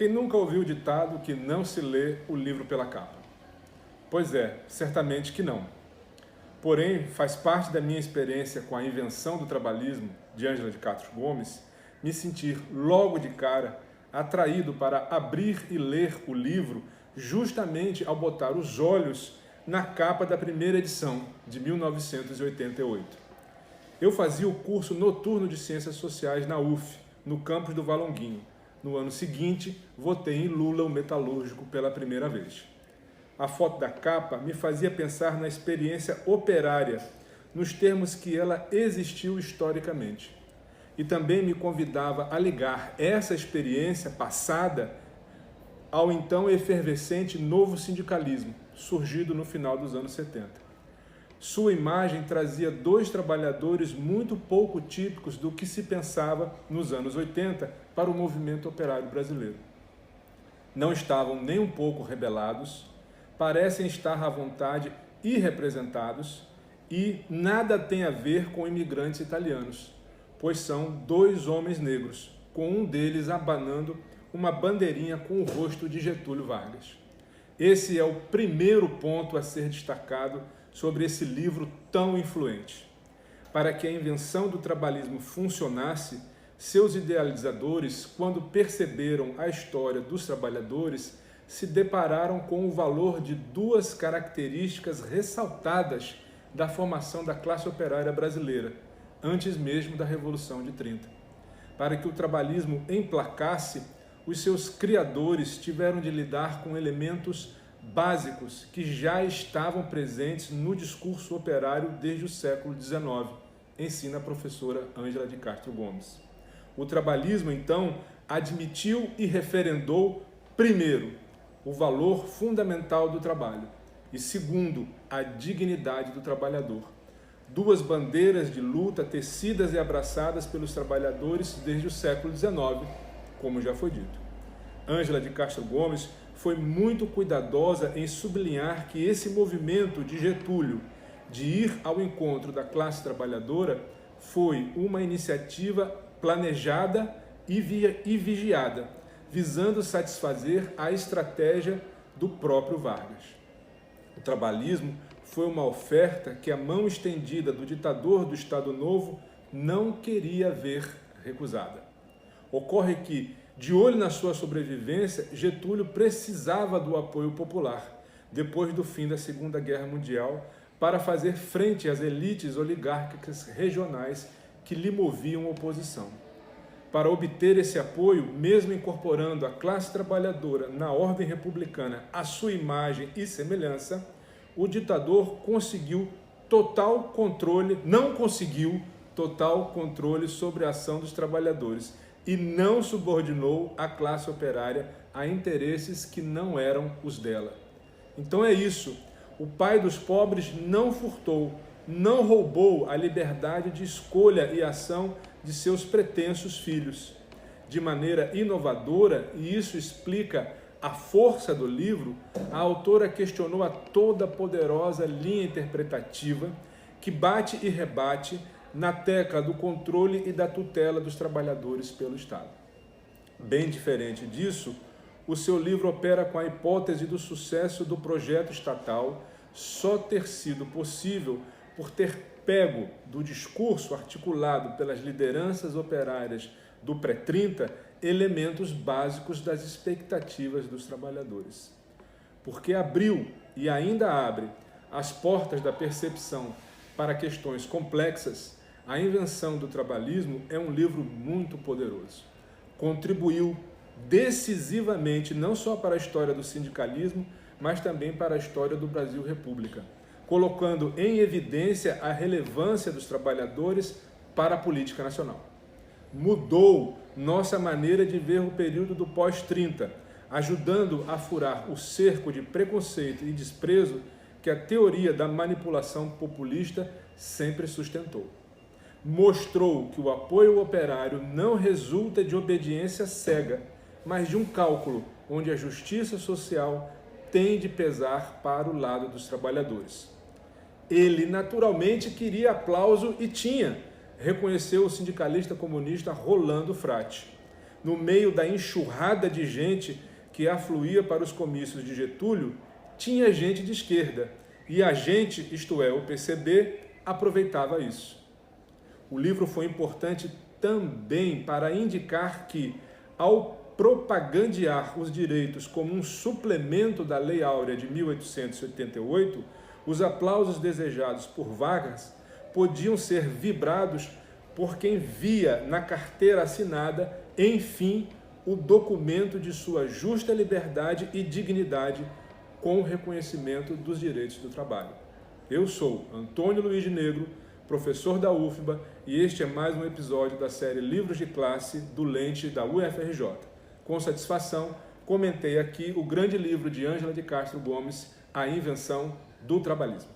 Quem nunca ouviu o ditado que não se lê o livro pela capa? Pois é, certamente que não. Porém, faz parte da minha experiência com a invenção do trabalhismo de Ângela de Castro Gomes me sentir logo de cara atraído para abrir e ler o livro justamente ao botar os olhos na capa da primeira edição, de 1988. Eu fazia o curso noturno de Ciências Sociais na UF, no campus do Valonguinho. No ano seguinte, votei em Lula, o metalúrgico, pela primeira vez. A foto da capa me fazia pensar na experiência operária, nos termos que ela existiu historicamente. E também me convidava a ligar essa experiência passada ao então efervescente novo sindicalismo, surgido no final dos anos 70. Sua imagem trazia dois trabalhadores muito pouco típicos do que se pensava nos anos 80 para o movimento operário brasileiro. Não estavam nem um pouco rebelados, parecem estar à vontade e representados, e nada tem a ver com imigrantes italianos, pois são dois homens negros, com um deles abanando uma bandeirinha com o rosto de Getúlio Vargas. Esse é o primeiro ponto a ser destacado sobre esse livro tão influente. Para que a invenção do trabalhismo funcionasse, seus idealizadores, quando perceberam a história dos trabalhadores, se depararam com o valor de duas características ressaltadas da formação da classe operária brasileira, antes mesmo da Revolução de 30. Para que o trabalhismo emplacasse, os seus criadores tiveram de lidar com elementos básicos que já estavam presentes no discurso operário desde o século XIX, ensina a professora Ângela de Castro Gomes. O trabalhismo, então, admitiu e referendou, primeiro, o valor fundamental do trabalho e, segundo, a dignidade do trabalhador. Duas bandeiras de luta tecidas e abraçadas pelos trabalhadores desde o século XIX, como já foi dito. Ângela de Castro Gomes foi muito cuidadosa em sublinhar que esse movimento de Getúlio de ir ao encontro da classe trabalhadora foi uma iniciativa planejada e vigiada, visando satisfazer a estratégia do próprio Vargas. O trabalhismo foi uma oferta que a mão estendida do ditador do Estado Novo não queria ver recusada. Ocorre que, de olho na sua sobrevivência, Getúlio precisava do apoio popular, depois do fim da Segunda Guerra Mundial, para fazer frente às elites oligárquicas regionais que lhe moviam oposição. Para obter esse apoio, mesmo incorporando a classe trabalhadora na ordem republicana à sua imagem e semelhança, o ditador não conseguiu total controle sobre a ação dos trabalhadores e não subordinou a classe operária a interesses que não eram os dela. Então é isso, o pai dos pobres não furtou, não roubou a liberdade de escolha e ação de seus pretensos filhos. De maneira inovadora, e isso explica a força do livro, a autora questionou a toda poderosa linha interpretativa que bate e rebate na tecla do controle e da tutela dos trabalhadores pelo Estado. Bem diferente disso, o seu livro opera com a hipótese do sucesso do projeto estatal só ter sido possível por ter pego do discurso articulado pelas lideranças operárias do pré-30 elementos básicos das expectativas dos trabalhadores. Porque abriu e ainda abre as portas da percepção para questões complexas, A Invenção do Trabalhismo é um livro muito poderoso. Contribuiu decisivamente não só para a história do sindicalismo, mas também para a história do Brasil República, colocando em evidência a relevância dos trabalhadores para a política nacional. Mudou nossa maneira de ver o período do pós-30, ajudando a furar o cerco de preconceito e desprezo que a teoria da manipulação populista sempre sustentou. Mostrou que o apoio operário não resulta de obediência cega, mas de um cálculo onde a justiça social tem de pesar para o lado dos trabalhadores. Ele naturalmente queria aplauso e tinha, reconheceu o sindicalista comunista Rolando Frati. no meio da enxurrada de gente que afluía para os comícios de Getúlio, tinha gente de esquerda, e a gente, isto é, o PCB, aproveitava isso. O livro foi importante também para indicar que, ao propagandear os direitos como um suplemento da Lei Áurea de 1888, os aplausos desejados por Vargas podiam ser vibrados por quem via na carteira assinada, enfim, o documento de sua justa liberdade e dignidade com o reconhecimento dos direitos do trabalho. Eu sou Antônio Luiz de Negro, professor da UFBA, e este é mais um episódio da série Livros de Classe do Lente da UFRJ. Com satisfação, comentei aqui o grande livro de Ângela de Castro Gomes, A Invenção do Trabalhismo.